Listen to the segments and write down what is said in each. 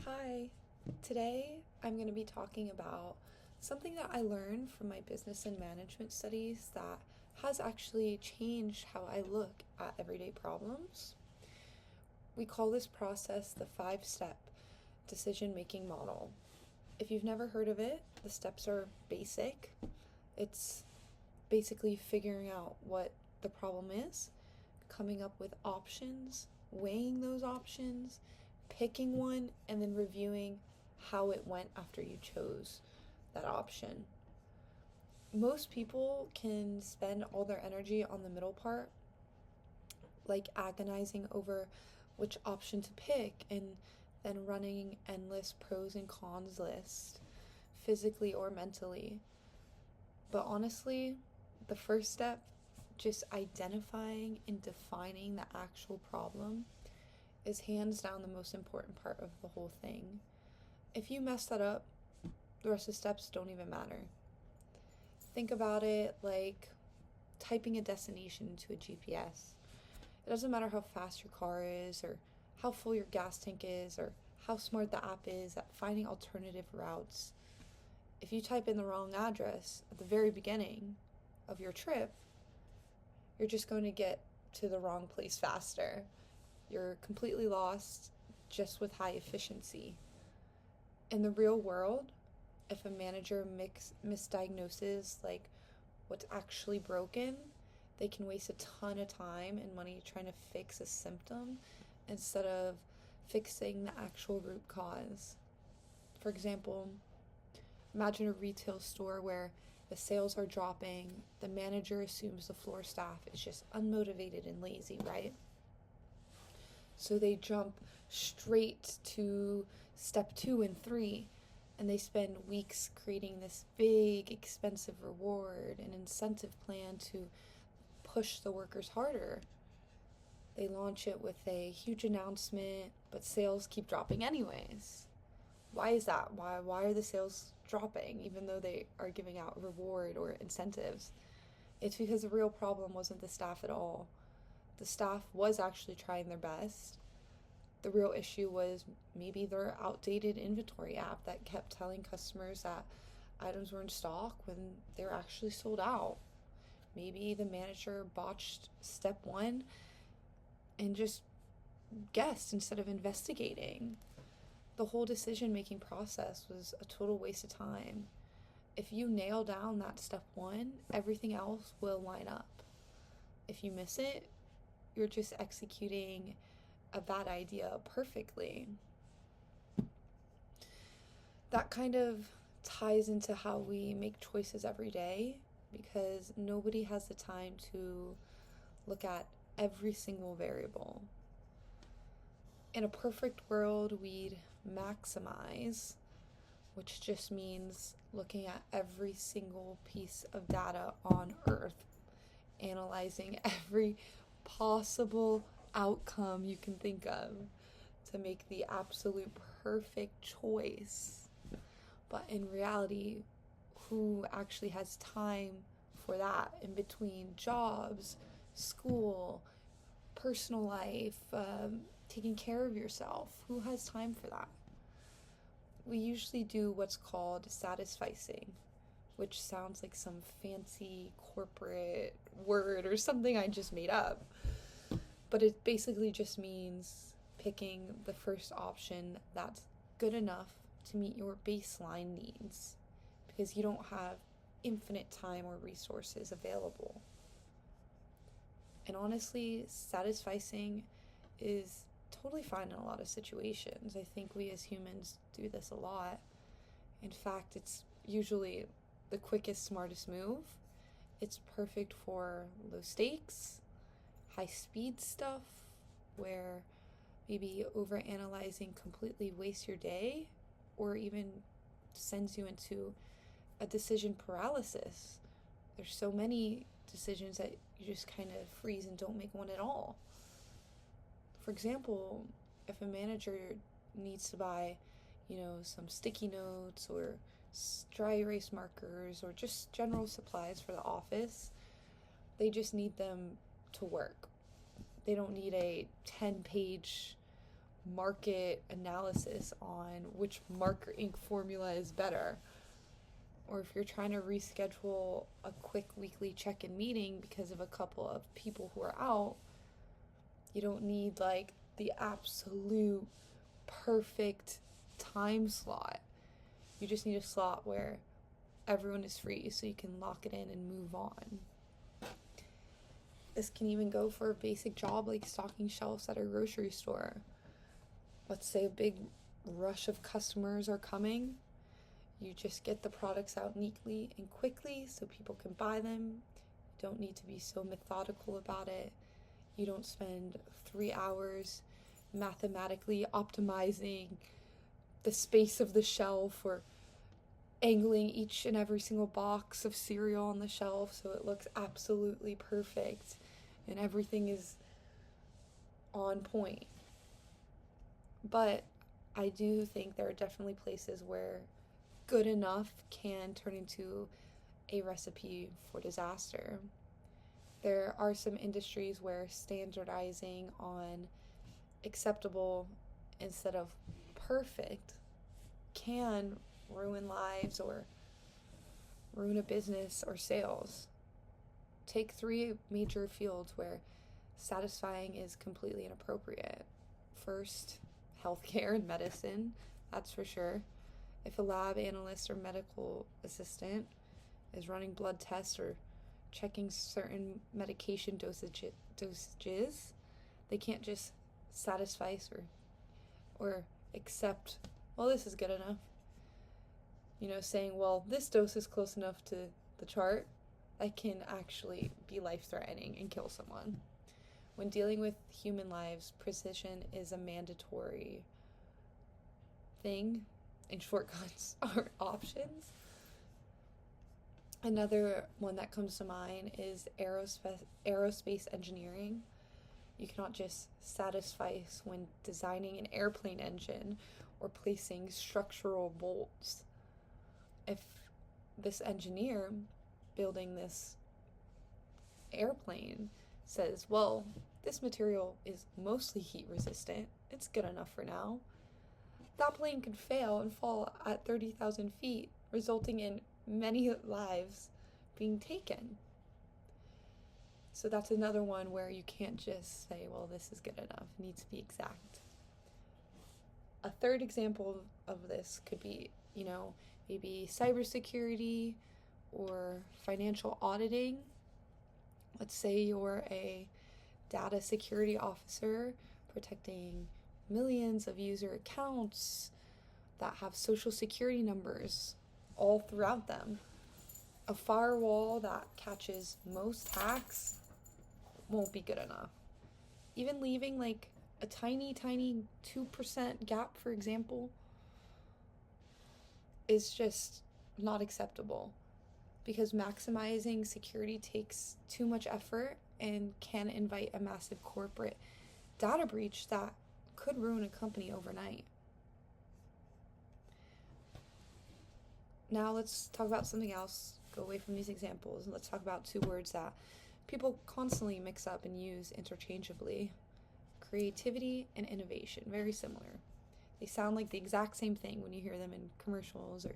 Hi, today I'm going to be talking about something that I learned from my business and management studies that has actually changed how I look at everyday problems. We call this process the 5-step decision making model. If you've never heard of it, the steps are basic. It's basically figuring out what the problem is, coming up with options, weighing those options, picking one, and then reviewing how it went after you chose that option. Most people can spend all their energy on the middle part, like agonizing over which option to pick and then running endless pros and cons list, physically or mentally. But honestly, the first step, just identifying and defining the actual problem, is hands down the most important part of the whole thing. If you mess that up, the rest of the steps don't even matter. Think about it like typing a destination into a GPS. It doesn't matter how fast your car is, or how full your gas tank is, or how smart the app is at finding alternative routes. If you type in the wrong address at the very beginning of your trip, you're just going to get to the wrong place faster. You're completely lost just with high efficiency. In the real world, if a manager misdiagnoses like what's actually broken, they can waste a ton of time and money trying to fix a symptom instead of fixing the actual root cause. For example, imagine a retail store where the sales are dropping, the manager assumes the floor staff is just unmotivated and lazy, right? So they jump straight to step 2 and 3, and they spend weeks creating this big, expensive reward and incentive plan to push the workers harder. They launch it with a huge announcement, but sales keep dropping anyways. Why is that? Why are the sales dropping even though they are giving out reward or incentives? It's because the real problem wasn't the staff at all. The staff was actually trying their best. The real issue was maybe their outdated inventory app that kept telling customers that items were in stock when they were actually sold out. Maybe the manager botched step 1 and just guessed instead of investigating. The whole decision making process was a total waste of time. If you nail down that step 1, everything else will line up. If you miss it, you're just executing a bad idea perfectly. That kind of ties into how we make choices every day, because nobody has the time to look at every single variable. In a perfect world, we'd maximize, which just means looking at every single piece of data on Earth, analyzing every possible outcome you can think of to make the absolute perfect choice. But in reality, who actually has time for that in between jobs, school, personal life, taking care of yourself? Who has time for that? We usually do what's called satisficing, which sounds like some fancy corporate word or something I just made up. But it basically just means picking the first option that's good enough to meet your baseline needs, because you don't have infinite time or resources available. And honestly, satisficing is totally fine in a lot of situations. I think we as humans do this a lot. In fact, it's usually the quickest, smartest move. It's perfect for low stakes, high speed stuff where maybe overanalyzing completely wastes your day or even sends you into a decision paralysis. There's so many decisions that you just kind of freeze and don't make one at all. For example, if a manager needs to buy, some sticky notes or dry erase markers or just general supplies for the office, they just need them to work. They don't need a 10-page market analysis on which marketing formula is better. Or if you're trying to reschedule a quick weekly check-in meeting because of a couple of people who are out, you don't need like the absolute perfect time slot. You just need a slot where everyone is free so you can lock it in and move on. This can even go for a basic job like stocking shelves at a grocery store. Let's say a big rush of customers are coming. You just get the products out neatly and quickly so people can buy them. You don't need to be so methodical about it. You don't spend 3 hours mathematically optimizing the space of the shelf or angling each and every single box of cereal on the shelf so it looks absolutely perfect and everything is on point. But I do think there are definitely places where good enough can turn into a recipe for disaster. There are some industries where standardizing on acceptable instead of perfect can ruin lives or ruin a business or sales. Take 3 major fields where satisfying is completely inappropriate. First, healthcare and medicine, that's for sure. If a lab analyst or medical assistant is running blood tests or checking certain medication dosages, they can't just satisfy or accept, well, this is good enough. Saying, well, this dose is close enough to the chart, that can actually be life-threatening and kill someone. When dealing with human lives, precision is a mandatory thing, and shortcuts are options. Another one that comes to mind is aerospace engineering. You cannot just satisfy when designing an airplane engine or placing structural bolts. If this engineer building this airplane says, well, this material is mostly heat resistant, it's good enough for now, that plane could fail and fall at 30,000 feet, resulting in many lives being taken. So that's another one where you can't just say, well, this is good enough. It needs to be exact. A third example of this could be, maybe cybersecurity or financial auditing. Let's say you're a data security officer protecting millions of user accounts that have social security numbers all throughout them. A firewall that catches most hacks won't be good enough. Even leaving like a tiny 2% gap, for example, is just not acceptable, because maximizing security takes too much effort and can invite a massive corporate data breach that could ruin a company overnight. Now let's talk about something else. Go away from these examples and let's talk about 2 words that people constantly mix up and use interchangeably. Creativity and innovation, very similar. They sound like the exact same thing when you hear them in commercials or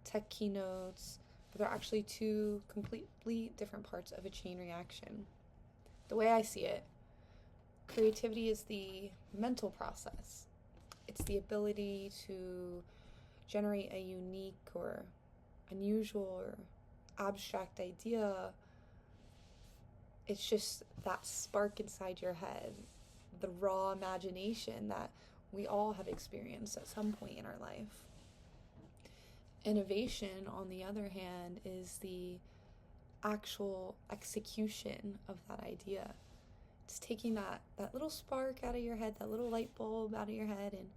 tech keynotes, but they're actually 2 completely different parts of a chain reaction. The way I see it, creativity is the mental process. It's the ability to generate a unique or unusual or abstract idea. It's just that spark inside your head, the raw imagination that we all have experienced at some point in our life. Innovation, on the other hand, is the actual execution of that idea. It's taking that little spark out of your head, that little light bulb out of your head, and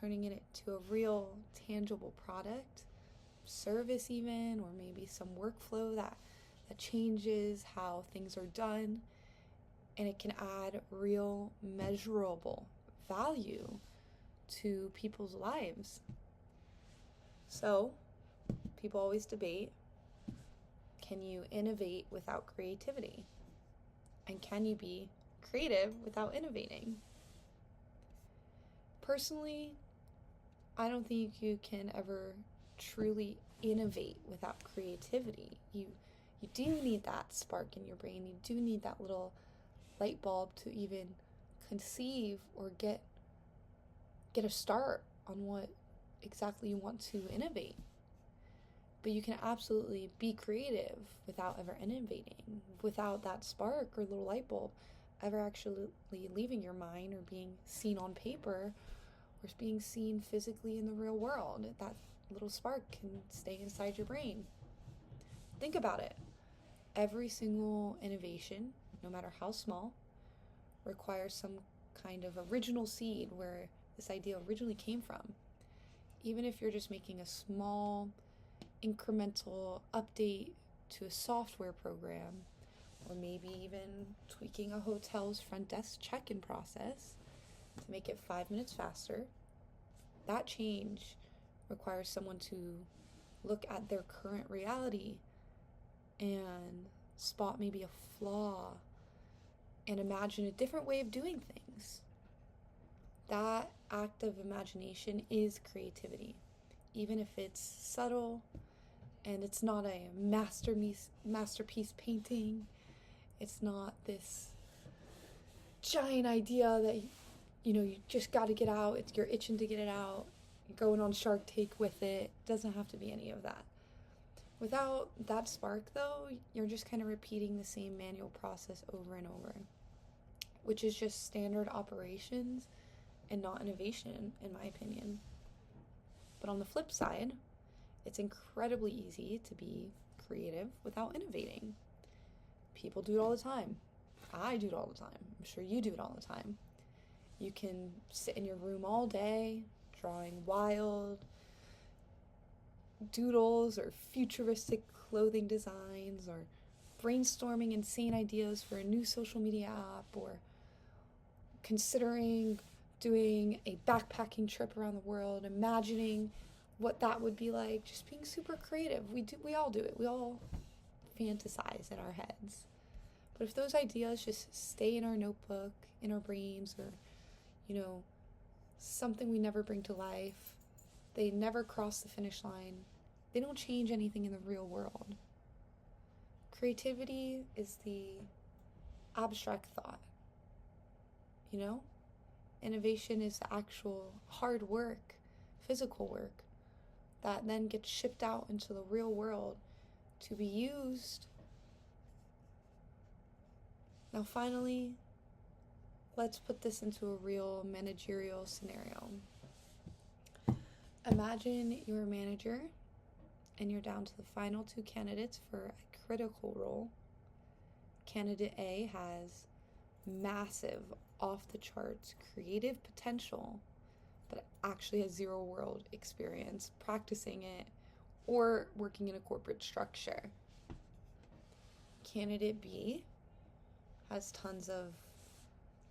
turning it into a real tangible product, service even, or maybe some workflow that changes how things are done, and it can add real measurable value to people's lives. So, people always debate, can you innovate without creativity? And can you be creative without innovating? Personally, I don't think you can ever truly innovate without creativity. You do need that spark in your brain. You do need that little light bulb to even conceive or get a start on what exactly you want to innovate. But you can absolutely be creative without ever innovating, without that spark or little light bulb ever actually leaving your mind or being seen on paper or being seen physically in the real world. That little spark can stay inside your brain. Think about it. Every single innovation, no matter how small, requires some kind of original seed where this idea originally came from. Even if you're just making a small incremental update to a software program, or maybe even tweaking a hotel's front desk check-in process to make it 5 minutes faster, that change requires someone to look at their current reality and spot maybe a flaw and imagine a different way of doing things. That act of imagination is creativity, even if it's subtle and it's not a masterpiece painting. It's not this giant idea that you just got to get out. You're itching to get it out. You're going on Shark Tank with it. It doesn't have to be any of that. Without that spark, though, you're just kind of repeating the same manual process over and over, which is just standard operations and not innovation, in my opinion. But on the flip side, it's incredibly easy to be creative without innovating. People do it all the time. I do it all the time. I'm sure you do it all the time. You can sit in your room all day drawing wild doodles or futuristic clothing designs or brainstorming insane ideas for a new social media app or considering doing a backpacking trip around the world, imagining what that would be like, just being super creative. We all do it. We all fantasize in our heads. But if those ideas just stay in our notebook, in our brains, or, something we never bring to life, they never cross the finish line, they don't change anything in the real world. Creativity is the abstract thought, Innovation is the actual hard work, physical work, that then gets shipped out into the real world to be used. Now, finally, let's put this into a real managerial scenario. Imagine you're a manager and you're down to the final 2 candidates for a critical role. Candidate A has massive, off-the-charts creative potential, but actually has 0 world experience practicing it or working in a corporate structure. Candidate B has tons of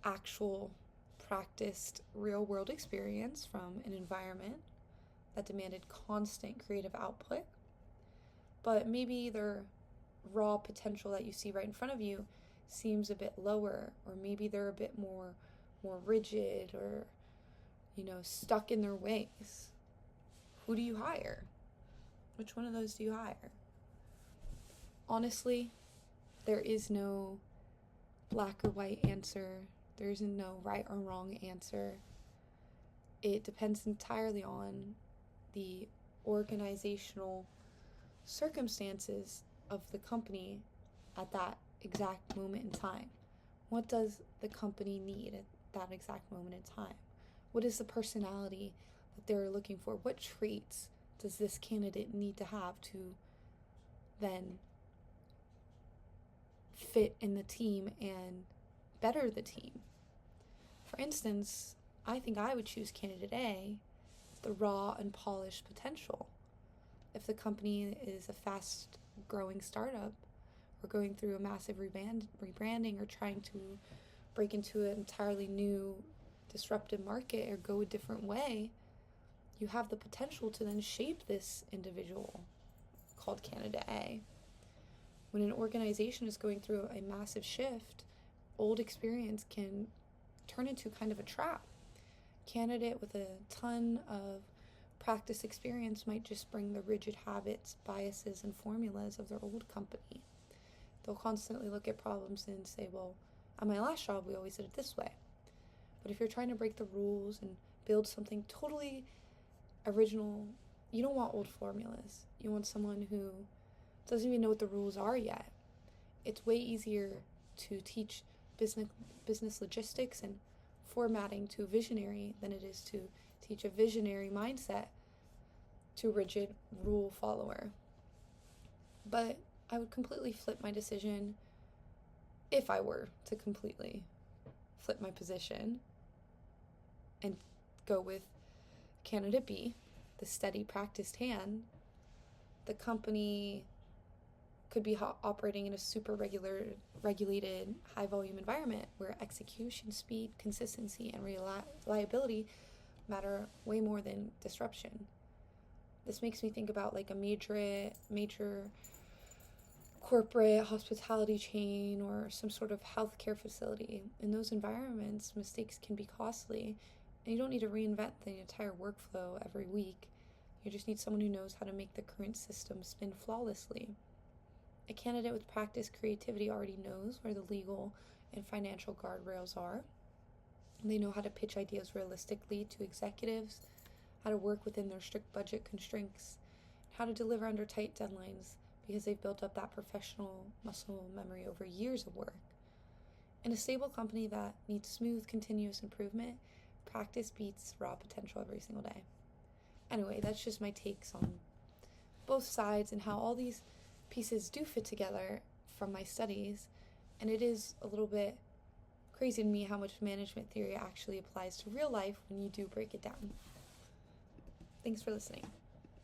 actual practiced real world experience from an environment that demanded constant creative output, but maybe their raw potential that you see right in front of you seems a bit lower, or maybe they're a bit more rigid or stuck in their ways. Who do you hire? Which one of those do you hire? Honestly, there is no black or white answer. There isn't no right or wrong answer. It depends entirely on the organizational circumstances of the company at that exact moment in time. What does the company need at that exact moment in time? What is the personality that they're looking for? What traits does this candidate need to have to then fit in the team and better the team? For instance, I think I would choose candidate A, the raw and polished potential. If the company is a fast growing startup or going through a massive rebranding or trying to break into an entirely new disruptive market or go a different way, you have the potential to then shape this individual called candidate A. When an organization is going through a massive shift, old experience can turn into kind of a trap. candidate with a ton of practice experience might just bring the rigid habits, biases, and formulas of their old company. They'll constantly look at problems and say, well, at my last job, we always did it this way. But if you're trying to break the rules and build something totally original, you don't want old formulas. You want someone who doesn't even know what the rules are yet. It's way easier to teach business logistics and formatting to a visionary than it is to teach a visionary mindset to a rigid rule follower. But I would completely flip my decision if I were to completely flip my position and go with candidate B, the steady practiced hand. The company could be operating in a super regulated high volume environment where execution speed, consistency, and reliability matter way more than disruption. This makes me think about like a major corporate hospitality chain or some sort of healthcare facility. In those environments, mistakes can be costly, and you don't need to reinvent the entire workflow every week. You just need someone who knows how to make the current system spin flawlessly. A candidate with practice creativity already knows where the legal and financial guardrails are. They know how to pitch ideas realistically to executives, how to work within their strict budget constraints, how to deliver under tight deadlines because they've built up that professional muscle memory over years of work. In a stable company that needs smooth, continuous improvement, practice beats raw potential every single day. Anyway, that's just my takes on both sides and how all these pieces do fit together from my studies, and it is a little bit crazy to me how much management theory actually applies to real life when you do break it down. Thanks for listening.